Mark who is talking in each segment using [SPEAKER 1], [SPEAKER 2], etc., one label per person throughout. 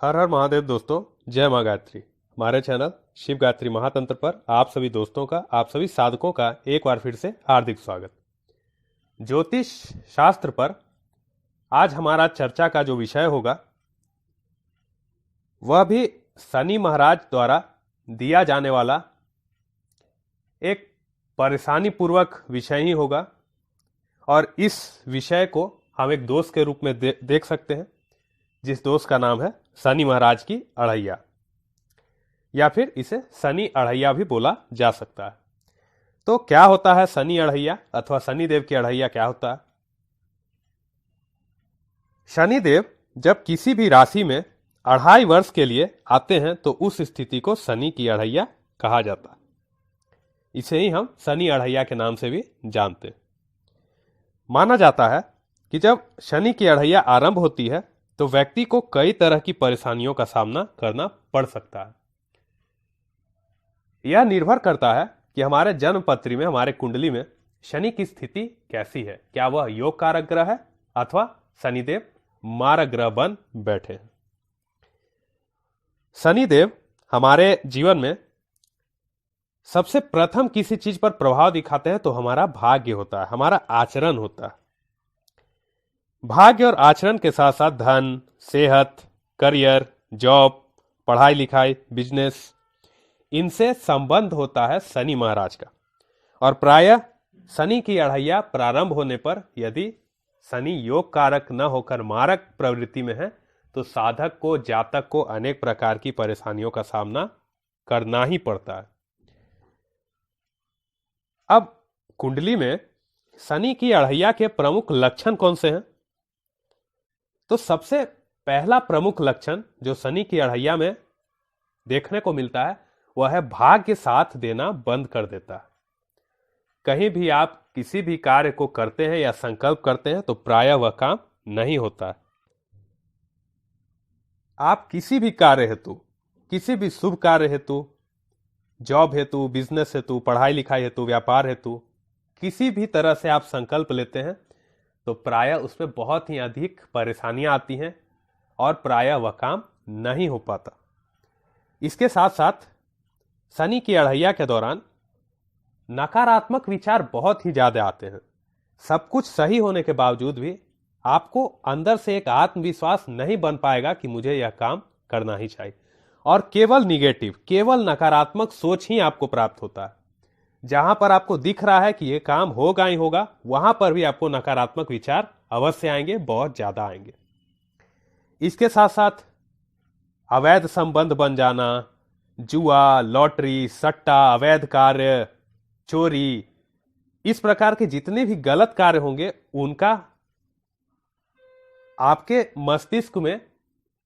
[SPEAKER 1] हर हर महादेव दोस्तों। जय माँ गायत्री। हमारे चैनल शिव गायत्री महातंत्र पर आप सभी दोस्तों का, आप सभी साधकों का एक बार फिर से हार्दिक स्वागत। ज्योतिष शास्त्र पर आज हमारा चर्चा का जो विषय होगा वह भी शनि महाराज द्वारा दिया जाने वाला एक परेशानी पूर्वक विषय ही होगा। और इस विषय को हम एक दोष के रूप में देख सकते हैं, जिस दोष का नाम है शनि महाराज की अढ़ैया, या फिर इसे शनि अढ़ैया भी बोला जा सकता है। तो क्या होता है शनि अढ़ैया अथवा शनि देव की अढ़ैया क्या होता है? शनि देव जब किसी भी राशि में 2.5 वर्ष के लिए आते हैं तो उस स्थिति को शनि की अढ़ैया कहा जाता है। इसे ही हम शनि अढ़ैया के नाम से भी जानते हैं। माना जाता है कि जब शनि की अढ़ैया आरंभ होती है तो व्यक्ति को कई तरह की परेशानियों का सामना करना पड़ सकता है। यह निर्भर करता है कि हमारे जन्म पत्री में, हमारे कुंडली में शनि की स्थिति कैसी है। क्या वह योग कारक ग्रह है अथवा शनिदेव मारक ग्रह बन बैठे हैं। शनिदेव हमारे जीवन में सबसे प्रथम किसी चीज पर प्रभाव दिखाते हैं तो हमारा भाग्य होता है, हमारा आचरण होता है। भाग्य और आचरण के साथ साथ धन, सेहत, करियर, जॉब, पढ़ाई लिखाई, बिजनेस, इनसे संबंध होता है शनि महाराज का। और प्रायः शनि की अढ़ैया प्रारंभ होने पर यदि शनि योग कारक न होकर मारक प्रवृत्ति में है तो साधक को, जातक को अनेक प्रकार की परेशानियों का सामना करना ही पड़ता है। अब कुंडली में शनि की अढ़ैया के प्रमुख लक्षण कौन से हैं? तो सबसे पहला प्रमुख लक्षण जो शनि की अढ़ैया में देखने को मिलता है वह है भाग्य साथ देना बंद कर देता है। कहीं भी आप किसी भी कार्य को करते हैं या संकल्प करते हैं तो प्रायः वह काम नहीं होता है। आप किसी भी कार्य हेतु, किसी भी शुभ कार्य हेतु, जॉब हेतु, बिजनेस हेतु, पढ़ाई लिखाई हेतु, व्यापार हेतु, किसी भी तरह से आप संकल्प लेते हैं तो प्रायः उसमें बहुत ही अधिक परेशानियां आती हैं और प्रायः वह काम नहीं हो पाता। इसके साथ साथ शनि की अढ़ैया के दौरान नकारात्मक विचार बहुत ही ज्यादा आते हैं। सब कुछ सही होने के बावजूद भी आपको अंदर से एक आत्मविश्वास नहीं बन पाएगा कि मुझे यह काम करना ही चाहिए, और केवल निगेटिव, केवल नकारात्मक सोच ही आपको प्राप्त होता है। जहां पर आपको दिख रहा है कि यह काम होगा ही होगा, वहां पर भी आपको नकारात्मक विचार अवश्य आएंगे, बहुत ज्यादा आएंगे। इसके साथ साथ अवैध संबंध बन जाना, जुआ, लॉटरी, सट्टा, अवैध कार्य, चोरी, इस प्रकार के जितने भी गलत कार्य होंगे उनका आपके मस्तिष्क में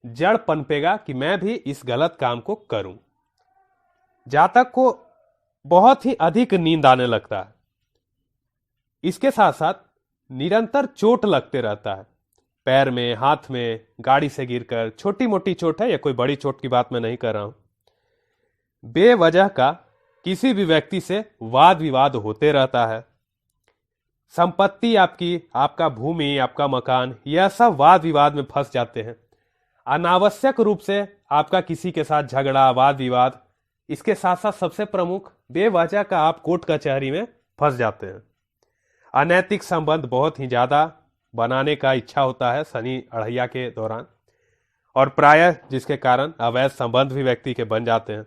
[SPEAKER 1] जड़ पनपेगा कि मैं भी इस गलत काम को करूं। जातक को बहुत ही अधिक नींद आने लगता है। इसके साथ साथ निरंतर चोट लगते रहता है, पैर में, हाथ में, गाड़ी से गिरकर। छोटी मोटी चोट है, या कोई बड़ी चोट की बात मैं नहीं कर रहा हूं। बेवजह का किसी भी व्यक्ति से वाद विवाद होते रहता है। संपत्ति आपकी, आपका भूमि, आपका मकान, यह सब वाद विवाद में फंस जाते हैं। अनावश्यक रूप से आपका किसी के साथ झगड़ा, वाद विवाद। इसके साथ साथ सबसे प्रमुख, बेवजह का आप कोर्ट कचहरी में फंस जाते हैं। अनैतिक संबंध बहुत ही ज्यादा बनाने का इच्छा होता है शनि अढ़ैया के दौरान, और प्रायः जिसके कारण अवैध संबंध भी व्यक्ति के बन जाते हैं।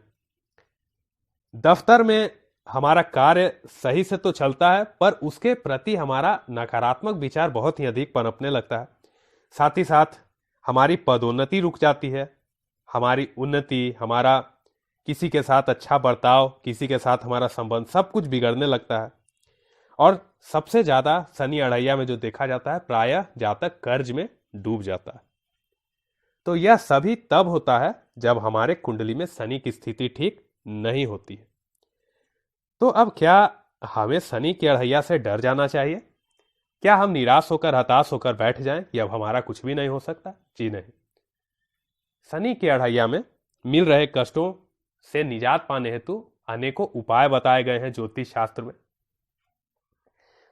[SPEAKER 1] दफ्तर में हमारा कार्य सही से तो चलता है, पर उसके प्रति हमारा नकारात्मक विचार बहुत ही अधिक पनपने लगता है। साथ ही साथ हमारी पदोन्नति रुक जाती है, हमारी उन्नति, हमारा किसी के साथ अच्छा बर्ताव, किसी के साथ हमारा संबंध, सब कुछ बिगड़ने लगता है। और सबसे ज्यादा शनि अढ़ैया में जो देखा जाता है, प्रायः जातक कर्ज में डूब जाता है। तो यह सभी तब होता है जब हमारे कुंडली में शनि की स्थिति ठीक नहीं होती है। तो अब क्या हमें शनि की अढ़ैया से डर जाना चाहिए? क्या हम निराश होकर, हताश होकर बैठ जाएं कि अब हमारा कुछ भी नहीं हो सकता? जी नहीं। शनि की अढ़ैया में मिल रहे कष्टों से निजात पाने हेतु अनेकों उपाय बताए गए हैं ज्योतिष शास्त्र में।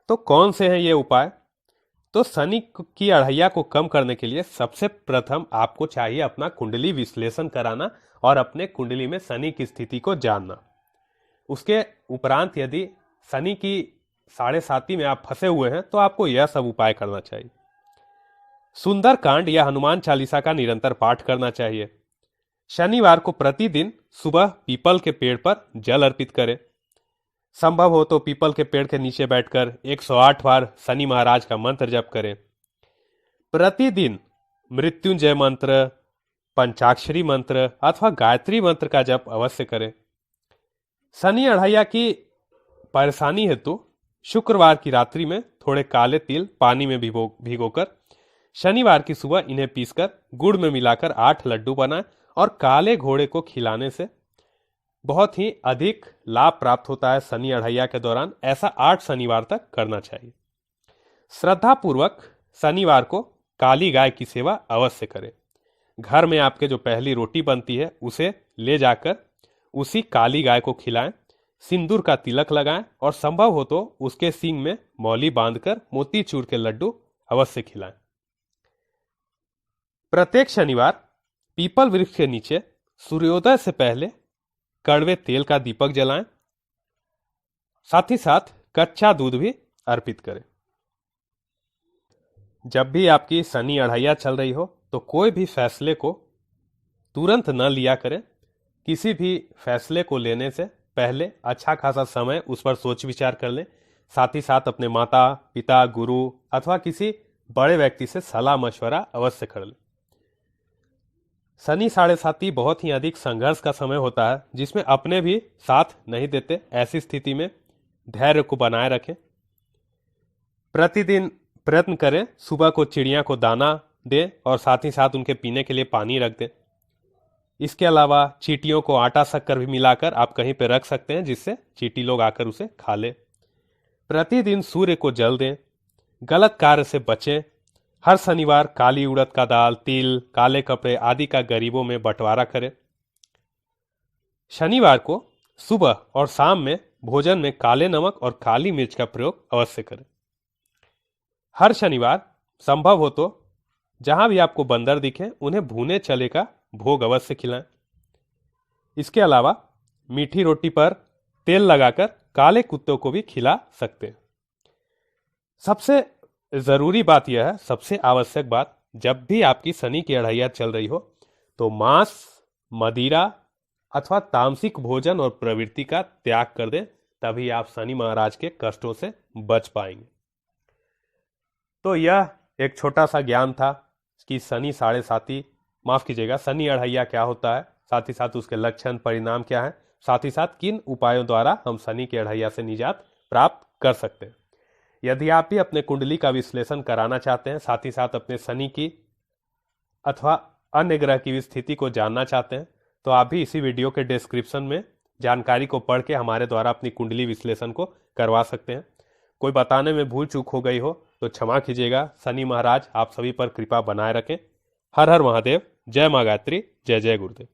[SPEAKER 1] तो कौन से हैं ये उपाय? तो शनि की अढ़ैया को कम करने के लिए सबसे प्रथम आपको चाहिए अपना कुंडली विश्लेषण कराना और अपने कुंडली में शनि की स्थिति को जानना। उसके उपरांत यदि शनि की 7.5 में आप फंसे हुए हैं तो आपको यह सब उपाय करना चाहिए। सुंदर कांड या हनुमान चालीसा का निरंतर पाठ करना चाहिए। शनिवार को प्रतिदिन सुबह पीपल के पेड़ पर जल अर्पित करें। संभव हो तो पीपल के पेड़ के नीचे बैठकर 108 बार शनि महाराज का मंत्र जप करें। प्रतिदिन मृत्युंजय मंत्र, पंचाक्षरी मंत्र अथवा गायत्री मंत्र का जप अवश्य करें। शनि अढ़ैया की परेशानी हेतु शुक्रवार की रात्रि में थोड़े काले तिल पानी में भिगोकर शनिवार की सुबह इन्हें पीसकर गुड़ में मिलाकर 8 लड्डू बनाएं और काले घोड़े को खिलाने से बहुत ही अधिक लाभ प्राप्त होता है। शनि अढ़ैया के दौरान ऐसा 8 शनिवार तक करना चाहिए। श्रद्धा पूर्वक शनिवार को काली गाय की सेवा अवश्य करें। घर में आपके जो पहली रोटी बनती है उसे ले जाकर उसी काली गाय को खिलाएं, सिंदूर का तिलक लगाएं और संभव हो तो उसके सींग में मौली बांधकर मोतीचूर के लड्डू अवश्य खिलाएं। प्रत्येक शनिवार पीपल वृक्ष के नीचे सूर्योदय से पहले कड़वे तेल का दीपक जलाएं, साथ ही साथ कच्चा दूध भी अर्पित करें। जब भी आपकी शनि अढ़ैया चल रही हो तो कोई भी फैसले को तुरंत न लिया करें। किसी भी फैसले को लेने से पहले अच्छा खासा समय उस पर सोच विचार कर लें। साथ ही साथ अपने माता पिता, गुरु अथवा किसी बड़े व्यक्ति से सलाह मशवरा अवश्य कर लें। शनि 7.5 बहुत ही अधिक संघर्ष का समय होता है जिसमें अपने भी साथ नहीं देते। ऐसी स्थिति में धैर्य को बनाए रखें। प्रतिदिन प्रयत्न करें सुबह को चिड़िया को दाना दें और साथ ही साथ उनके पीने के लिए पानी रख दें। इसके अलावा चींटियों को आटा शक्कर भी मिलाकर आप कहीं पर रख सकते हैं जिससे चींटी लोग आकर उसे खा ले। प्रतिदिन सूर्य को जल दें। गलत कार्य से बचें। हर शनिवार काली उड़द का दाल, तिल, काले कपड़े आदि का गरीबों में बंटवारा करें। शनिवार को सुबह और शाम में भोजन में काले नमक और काली मिर्च का प्रयोग अवश्य करें। हर शनिवार संभव हो तो जहां भी आपको बंदर दिखे उन्हें भुने चने का भोग अवश्य खिलाएं। इसके अलावा मीठी रोटी पर तेल लगाकर काले कुत्तों को भी खिला सकते हैं। सबसे जरूरी बात यह है, सबसे आवश्यक बात, जब भी आपकी शनि की अढ़ैया चल रही हो तो मांस, मदिरा अथवा तामसिक भोजन और प्रवृत्ति का त्याग कर दें। तभी आप शनि महाराज के कष्टों से बच पाएंगे। तो यह एक छोटा सा ज्ञान था कि शनि 7.5 माफ कीजिएगा शनि अढ़ैया क्या होता है, साथ ही साथ उसके लक्षण परिणाम क्या है, साथ ही साथ किन उपायों द्वारा हम शनि की अढ़ैया से निजात प्राप्त कर सकते हैं। यदि आप भी अपने कुंडली का विश्लेषण कराना चाहते हैं, साथ ही साथ अपने शनि की अथवा अन्य ग्रह की भी स्थिति को जानना चाहते हैं, तो आप भी इसी वीडियो के डिस्क्रिप्शन में जानकारी को पढ़ के हमारे द्वारा अपनी कुंडली विश्लेषण को करवा सकते हैं। कोई बताने में भूल चूक हो गई हो तो क्षमा कीजिएगा। शनि महाराज आप सभी पर कृपा बनाए रखें। हर हर महादेव। जय मां गायत्री। जय जय गुरुदेव।